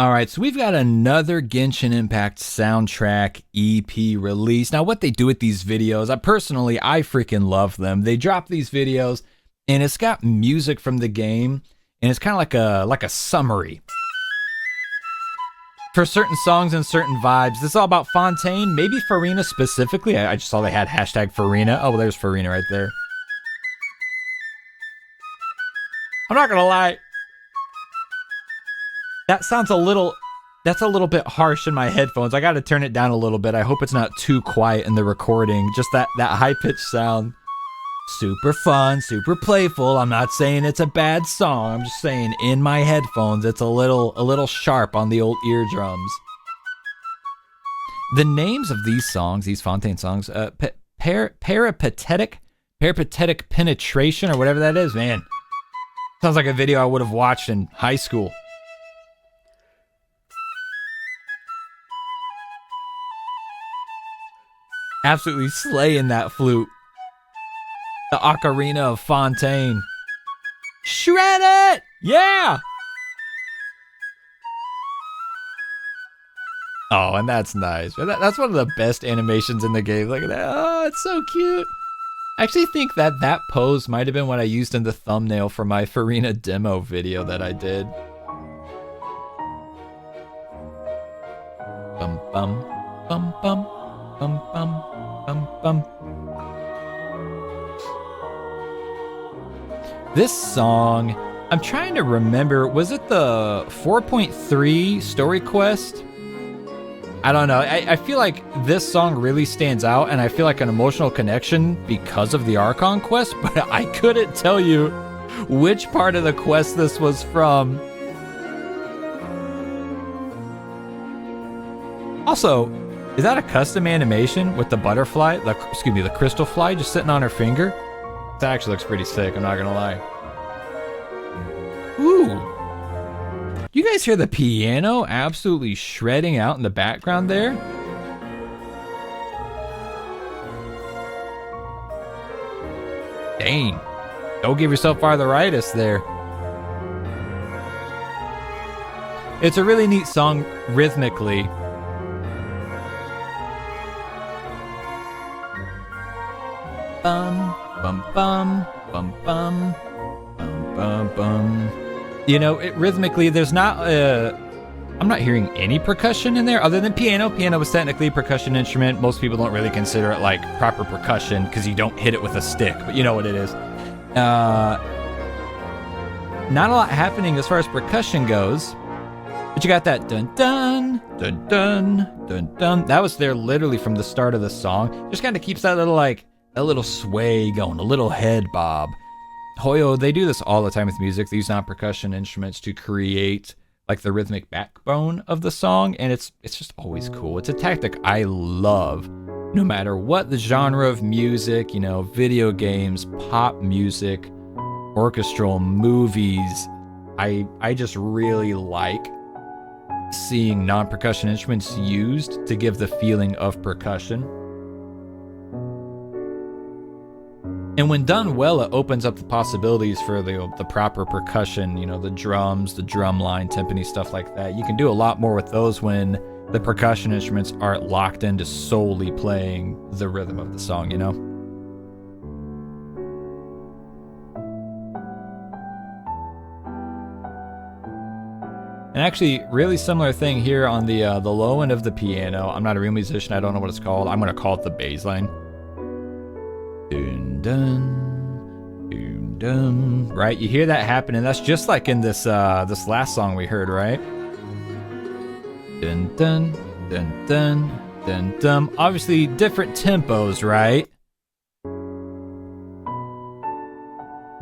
All right, so we've got another Genshin Impact soundtrack EP release. Now, what they do with these videos, I freaking love them. They drop these videos, and it's got music from the game, and it's kind of like a summary for certain songs and certain vibes. This is all about Fontaine, maybe Farina specifically. I just saw they had hashtag Farina. Oh, well, there's Farina right there. I'm not gonna lie. That's a little bit harsh in my headphones. I gotta turn it down a little bit. I hope it's not too quiet in the recording. Just that high-pitched sound. Super fun, super playful. I'm not saying it's a bad song. I'm just saying in my headphones, it's a little sharp on the old eardrums. The names of these songs, these Fontaine songs, peripatetic penetration or whatever that is, man. Sounds like a video I would have watched in high school. Absolutely slaying that flute. The ocarina of Fontaine. Shred it! Yeah! Oh, and that's nice. That's one of the best animations in the game. Look at that. Oh, it's so cute. I actually think that pose might have been what I used in the thumbnail for my Farina demo video that I did. Bum bum bum bum bum bum bum bum. This song, I'm trying to remember, was it the 4.3 story quest? I don't know. I feel like this song really stands out, and I feel like an emotional connection because of the Archon quest, but I couldn't tell you which part of the quest this was from. Also, is that a custom animation with the butterfly, the crystal fly just sitting on her finger? That actually looks pretty sick, I'm not gonna lie. Ooh. You guys hear the piano absolutely shredding out in the background there? Dang. Don't give yourself arthritis there. It's a really neat song rhythmically. Bum, bum, bum, bum, bum, bum, bum, bum. You know, rhythmically, there's not I'm not hearing any percussion in there other than piano. Piano is technically a percussion instrument. Most people don't really consider it like proper percussion because you don't hit it with a stick, but you know what it is. Not a lot happening as far as percussion goes, but you got that dun dun dun dun dun dun. That was there literally from the start of the song. Just kind of keeps that little sway going, a little head bob. Hoyo, they do this all the time with music. They use non-percussion instruments to create like the rhythmic backbone of the song, and it's just always cool. It's a tactic I love, no matter what the genre of music, you know, video games, pop music, orchestral, movies. I just really like seeing non-percussion instruments used to give the feeling of percussion. And when done well, it opens up the possibilities for the proper percussion, you know, the drums, the drum line, timpani, stuff like that. You can do a lot more with those when the percussion instruments aren't locked into solely playing the rhythm of the song, you know? And actually, really similar thing here on the low end of the piano. I'm not a real musician. I don't know what it's called. I'm going to call it the bass line. Dun dun, dun dun. Right, you hear that happening. That's just like in this this last song we heard, right? Dun dun dun dun dun dun. Obviously, different tempos, right?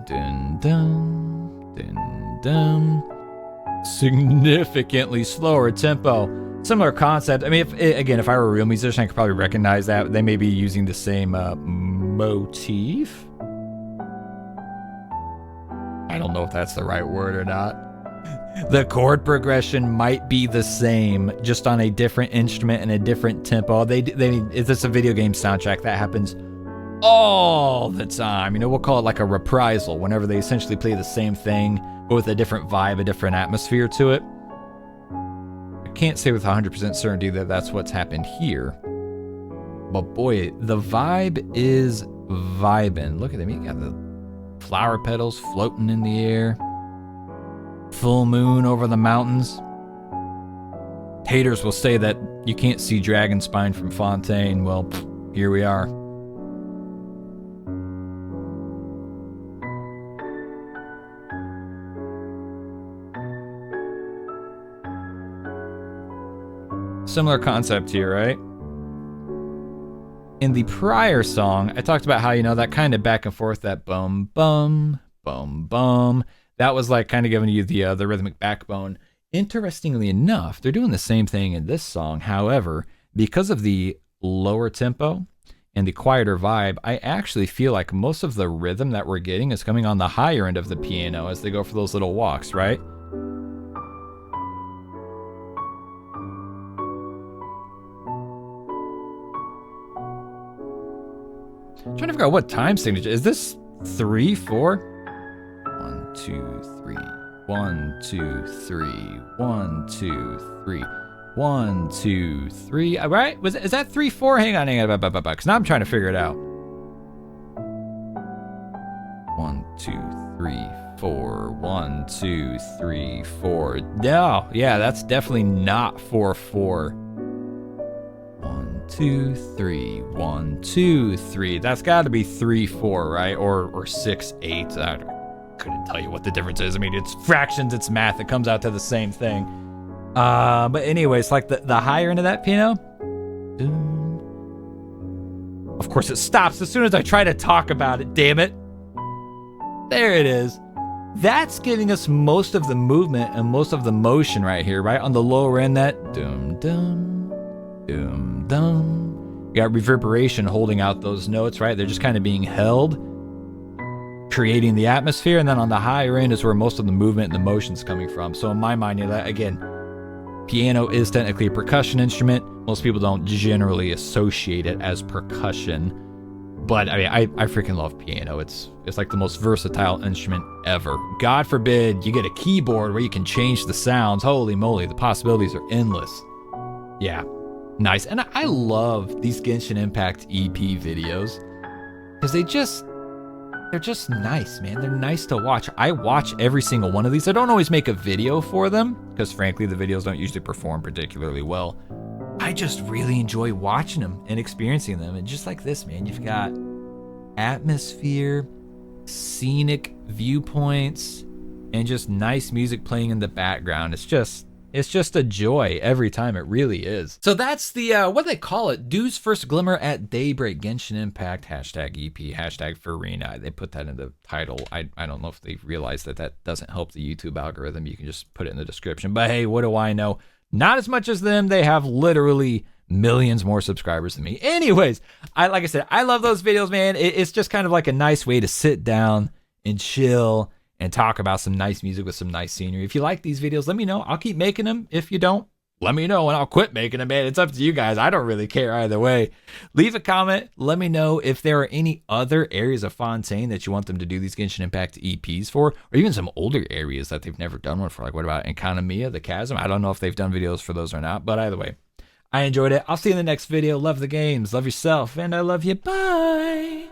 Dun dun dun dun. Significantly slower tempo. Similar concept. I mean, if I were a real musician, I could probably recognize that. They may be using the same motif. I don't know if that's the right word or not. The chord progression might be the same, just on a different instrument and a different tempo. If it's a video game soundtrack, that happens all the time. You know, we'll call it like a reprisal, whenever they essentially play the same thing, but with a different vibe, a different atmosphere to it. can't say with 100% certainty that that's what's happened here. But boy, the vibe is vibing. Look at them. You got the flower petals floating in the air. Full moon over the mountains. Haters will say that you can't see Dragon Spine from Fontaine. Well, here we are. Similar concept here, right? In the prior song, I talked about how, you know, that kind of back and forth, that bum, bum, bum, bum. That was like kind of giving you the rhythmic backbone. Interestingly enough, they're doing the same thing in this song. However, because of the lower tempo and the quieter vibe, I actually feel like most of the rhythm that we're getting is coming on the higher end of the piano as they go for those little walks, right? I'm trying to figure out what time signature. Is this 3, 4? 1, 2, 3. 1, 2, 3. 1, 2, 3. 1, 2, 3. All right? Is that 3, 4? Hang on. Because now I'm trying to figure it out. 1, 2, 3, 4. 1, 2, 3, 4. No. Yeah, that's definitely not 4, 4. 1, 2, 3. 1, 2, 3. That's got to be 3, 4, right? Or 6, 8. I couldn't tell you what the difference is. I mean, it's fractions, it's math. It comes out to the same thing. But anyways, like the higher end of that piano. Of course, it stops as soon as I try to talk about it. Damn it. There it is. That's giving us most of the movement and most of the motion right here, right? On the lower end, that dum dum dum dum. You got reverberation holding out those notes, right? They're just kind of being held, creating the atmosphere. And then on the higher end is where most of the movement and the motion's coming from. So in my mind, you know, again, piano is technically a percussion instrument. Most people don't generally associate it as percussion. But I mean, I freaking love piano. It's like the most versatile instrument ever. God forbid you get a keyboard where you can change the sounds. Holy moly, the possibilities are endless. Yeah, nice. And I love these Genshin Impact EP videos because they're just nice, man. They're nice to watch. I watch every single one of these. I don't always make a video for them because frankly, the videos don't usually perform particularly well. I just really enjoy watching them and experiencing them. And just like this, man, you've got atmosphere, scenic viewpoints, and just nice music playing in the background. It's just a joy every time. It really is. So that's the, what they call it, Dew's First Glimmer at Daybreak, Genshin Impact, hashtag EP, hashtag Farina. They put that in the title. I don't know if they realize that doesn't help the YouTube algorithm. You can just put it in the description. But hey, what do I know? Not as much as them. They have literally millions more subscribers than me. Anyways, like I said, I love those videos, man. It's just kind of like a nice way to sit down and chill and talk about some nice music with some nice scenery. If you like these videos, let me know. I'll keep making them. If you don't, let me know and I'll quit making them, man. It's up to you guys. I don't really care either way. Leave a comment. Let me know if there are any other areas of Fontaine that you want them to do these Genshin Impact EPs for, or even some older areas that they've never done one for. Like, what about Economia, the Chasm? I don't know if they've done videos for those or not, but either way, I enjoyed it. I'll see you in the next video. Love the games, love yourself, and I love you. Bye.